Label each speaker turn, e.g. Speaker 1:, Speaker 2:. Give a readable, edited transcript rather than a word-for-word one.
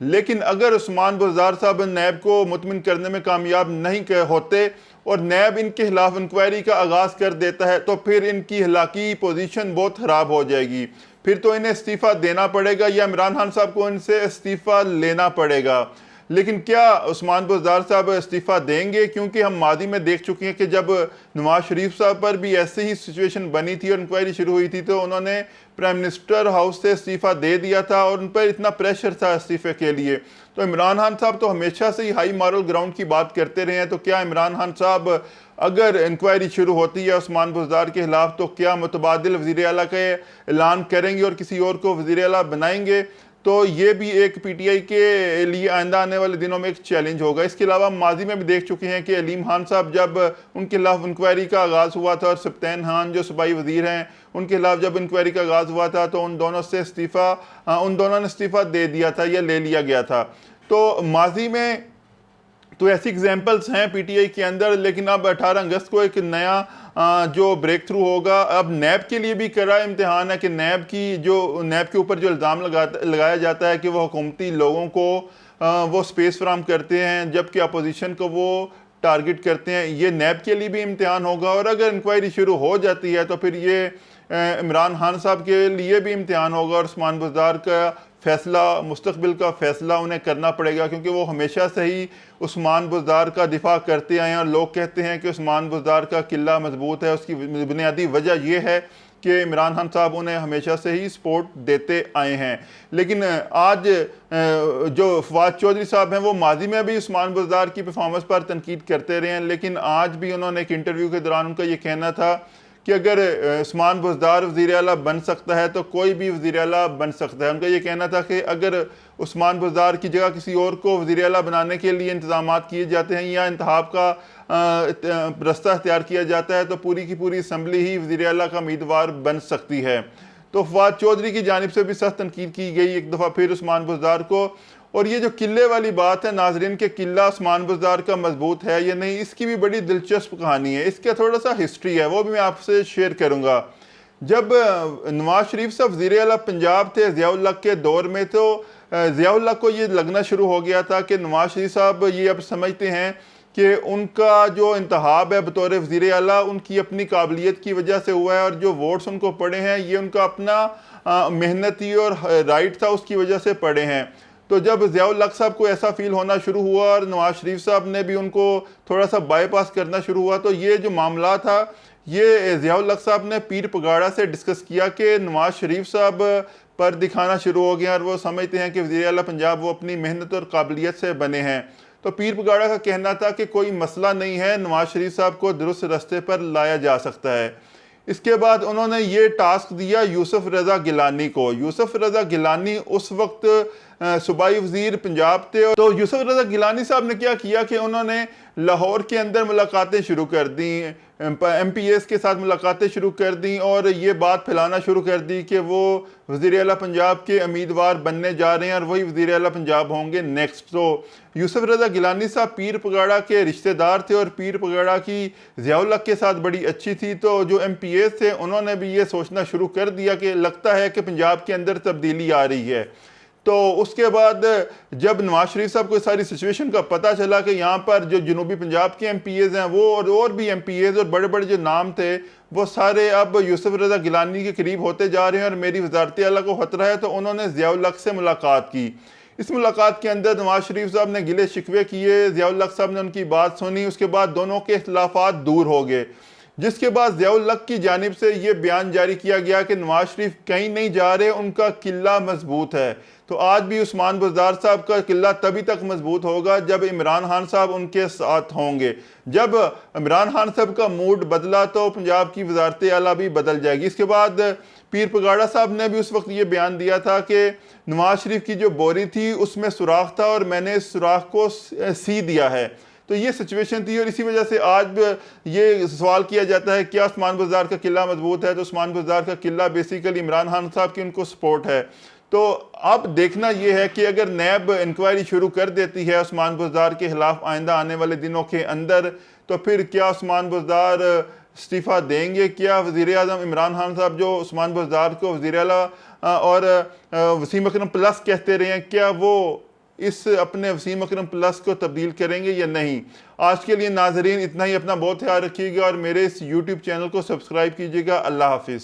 Speaker 1: لیکن اگر عثمان بزدار صاحب نیب کو مطمئن کرنے میں کامیاب نہیں ہوتے اور نیب ان کے خلاف انکوائری کا آغاز کر دیتا ہے تو پھر ان کی ہلاکی پوزیشن بہت خراب ہو جائے گی. پھر تو انہیں استعفیٰ دینا پڑے گا یا عمران خان صاحب کو ان سے استعفیٰ لینا پڑے گا. لیکن کیا عثمان بزدار صاحب استعفیٰ دیں گے؟ کیونکہ ہم ماضی میں دیکھ چکے ہیں کہ جب نواز شریف صاحب پر بھی ایسی ہی سچویشن بنی تھی اور انکوائری شروع ہوئی تھی تو انہوں نے پرائم منسٹر ہاؤس سے استعفیٰ دے دیا تھا اور ان پر اتنا پریشر تھا استعفے کے لیے. تو عمران خان صاحب تو ہمیشہ سے ہی ہائی مارل گراؤنڈ کی بات کرتے رہے ہیں. تو کیا عمران خان صاحب اگر انکوائری شروع ہوتی ہے عثمان بزدار کے خلاف تو کیا متبادل وزیر اعلیٰ کا اعلان کریں گے اور کسی اور کو وزیر اعلیٰ بنائیں گے؟ تو یہ بھی ایک پی ٹی آئی کے لیے آئندہ آنے والے دنوں میں ایک چیلنج ہوگا. اس کے علاوہ ہم ماضی میں بھی دیکھ چکے ہیں کہ علیم خان صاحب جب ان کے خلاف انکوائری کا آغاز ہوا تھا اور سبطین خان جو صوبائی وزیر ہیں ان کے خلاف جب انکوائری کا آغاز ہوا تھا تو ان دونوں نے استعفیٰ دے دیا تھا یا لے لیا گیا تھا. تو ماضی میں تو ایسی ایگزامپلز ہیں پی ٹی آئی کے اندر. لیکن اب 18 اگست کو ایک نیا جو بریک تھرو ہوگا. اب نیب کے لیے بھی کرا امتحان ہے کہ نیب کے اوپر جو الزام لگایا جاتا ہے کہ وہ حکومتی لوگوں کو وہ سپیس فراہم کرتے ہیں جبکہ اپوزیشن کو وہ ٹارگٹ کرتے ہیں, یہ نیب کے لیے بھی امتحان ہوگا. اور اگر انکوائری شروع ہو جاتی ہے تو پھر یہ عمران خان صاحب کے لیے بھی امتحان ہوگا اور عثمان بزدار کا فیصلہ, مستقبل کا فیصلہ انہیں کرنا پڑے گا کیونکہ وہ ہمیشہ سے ہی عثمان بزدار کا دفاع کرتے آئے ہیں اور لوگ کہتے ہیں کہ عثمان بزدار کا قلعہ مضبوط ہے. اس کی بنیادی وجہ یہ ہے کہ عمران خان صاحب انہیں ہمیشہ سے ہی سپورٹ دیتے آئے ہیں. لیکن آج جو فواد چودھری صاحب ہیں وہ ماضی میں بھی عثمان بزدار کی پرفارمنس پر تنقید کرتے رہے ہیں, لیکن آج بھی انہوں نے ایک انٹرویو کے دوران ان کا یہ کہنا تھا کہ اگر عثمان بزدار وزیر اعلیٰ بن سکتا ہے تو کوئی بھی وزیر اعلیٰ بن سکتا ہے. ان کا یہ کہنا تھا کہ اگر عثمان بزدار کی جگہ کسی اور کو وزیر اعلیٰ بنانے کے لیے انتظامات کیے جاتے ہیں یا انتخاب کا رستہ اختیار کیا جاتا ہے تو پوری کی پوری اسمبلی ہی وزیر اعلیٰ کا امیدوار بن سکتی ہے. تو فواد چودھری کی جانب سے بھی سخت تنقید کی گئی ایک دفعہ پھر عثمان بزدار کو. اور یہ جو قلعے والی بات ہے ناظرین کہ قلعہ عثمان بزدار کا مضبوط ہے یا نہیں, اس کی بھی بڑی دلچسپ کہانی ہے. اس کا تھوڑا سا ہسٹری ہے وہ بھی میں آپ سے شیئر کروں گا. جب نواز شریف صاحب وزیر اعلیٰ پنجاب تھے ضیاء الحق کے دور میں تو ضیاء الحق کو یہ لگنا شروع ہو گیا تھا کہ نواز شریف صاحب یہ اب سمجھتے ہیں کہ ان کا جو انتخاب ہے بطور وزیر اعلیٰ ان کی اپنی قابلیت کی وجہ سے ہوا ہے اور جو ووٹس ان کو پڑے ہیں یہ ان کا اپنا محنتی اور رائٹ تھا اس کی وجہ سے پڑے ہیں. تو جب ضیاء الحق صاحب کو ایسا فیل ہونا شروع ہوا اور نواز شریف صاحب نے بھی ان کو تھوڑا سا بائی پاس کرنا شروع ہوا تو یہ جو معاملہ تھا یہ ضیاء الحق صاحب نے پیر پگاڑا سے ڈسکس کیا کہ نواز شریف صاحب پر دکھانا شروع ہو گیا اور وہ سمجھتے ہیں کہ وزیر اعلیٰ پنجاب وہ اپنی محنت اور قابلیت سے بنے ہیں. تو پیر پگاڑا کا کہنا تھا کہ کوئی مسئلہ نہیں ہے, نواز شریف صاحب کو درست رستے پر لایا جا سکتا ہے. اس کے بعد انہوں نے یہ ٹاسک دیا یوسف رضا گیلانی کو. یوسف رضا گیلانی اس وقت صوبائی وزیر پنجاب تھے. تو یوسف رضا گیلانی صاحب نے کیا کہ انہوں نے لاہور کے اندر ملاقاتیں شروع کر دیں, ایم پی ایس کے ساتھ ملاقاتیں شروع کر دیں اور یہ بات پھیلانا شروع کر دی کہ وہ وزیر اعلیٰ پنجاب کے امیدوار بننے جا رہے ہیں اور وہی وزیر اعلیٰ پنجاب ہوں گے نیکسٹ. تو یوسف رضا گیلانی صاحب پیر پگاڑا کے رشتہ دار تھے اور پیر پگاڑا کی ضیاء الحق کے ساتھ بڑی اچھی تھی. تو جو ایم پی ایس تھے انہوں نے بھی یہ سوچنا شروع کر دیا کہ لگتا ہے کہ پنجاب کے اندر تبدیلی آ رہی ہے. تو اس کے بعد جب نواز شریف صاحب کو ساری سچویشن کا پتہ چلا کہ یہاں پر جو جنوبی پنجاب کے ایم پی ایز ہیں وہ اور بھی ایم پی ایز اور بڑے بڑے جو نام تھے وہ سارے اب یوسف رضا گیلانی کے قریب ہوتے جا رہے ہیں اور میری وزارت اعلیٰ کو خطرہ ہے, تو انہوں نے ضیاء الحق سے ملاقات کی. اس ملاقات کے اندر نواز شریف صاحب نے گلے شکوے کیے, ضیاء الحق صاحب نے ان کی بات سنی, اس کے بعد دونوں کے اختلافات دور ہو گئے. جس کے بعد ضیاء الحق کی جانب سے یہ بیان جاری کیا گیا کہ نواز شریف کہیں نہیں جا رہے, ان کا قلعہ مضبوط ہے. تو آج بھی عثمان بزدار صاحب کا قلعہ تبھی تک مضبوط ہوگا جب عمران خان صاحب ان کے ساتھ ہوں گے. جب عمران خان صاحب کا موڈ بدلا تو پنجاب کی وزارت اعلیٰ بھی بدل جائے گی. اس کے بعد پیر پگاڑا صاحب نے بھی اس وقت یہ بیان دیا تھا کہ نواز شریف کی جو بوری تھی اس میں سوراخ تھا اور میں نے اس سوراخ کو سی دیا ہے. تو یہ سچویشن تھی اور اسی وجہ سے آج بھی یہ سوال کیا جاتا ہے کیا عثمان بزدار کا قلعہ مضبوط ہے. تو عثمان بزدار کا قلعہ بیسیکلی عمران خان صاحب کی ان کو سپورٹ ہے. تو اب دیکھنا یہ ہے کہ اگر نیب انکوائری شروع کر دیتی ہے عثمان بزدار کے خلاف آئندہ آنے والے دنوں کے اندر تو پھر کیا عثمان بزدار استعفیٰ دیں گے؟ کیا وزیر اعظم عمران خان صاحب جو عثمان بزدار کو وزیر اعلیٰ اور وسیم اکرم پلس کہتے رہے ہیں کیا وہ اس اپنے وسیم اکرم پلس کو تبدیل کریں گے یا نہیں۔ آج کے لیے ناظرین اتنا ہی، اپنا بہت خیال رکھیے گا اور میرے اس یوٹیوب چینل کو سبسکرائب کیجیے گا۔ اللہ حافظ۔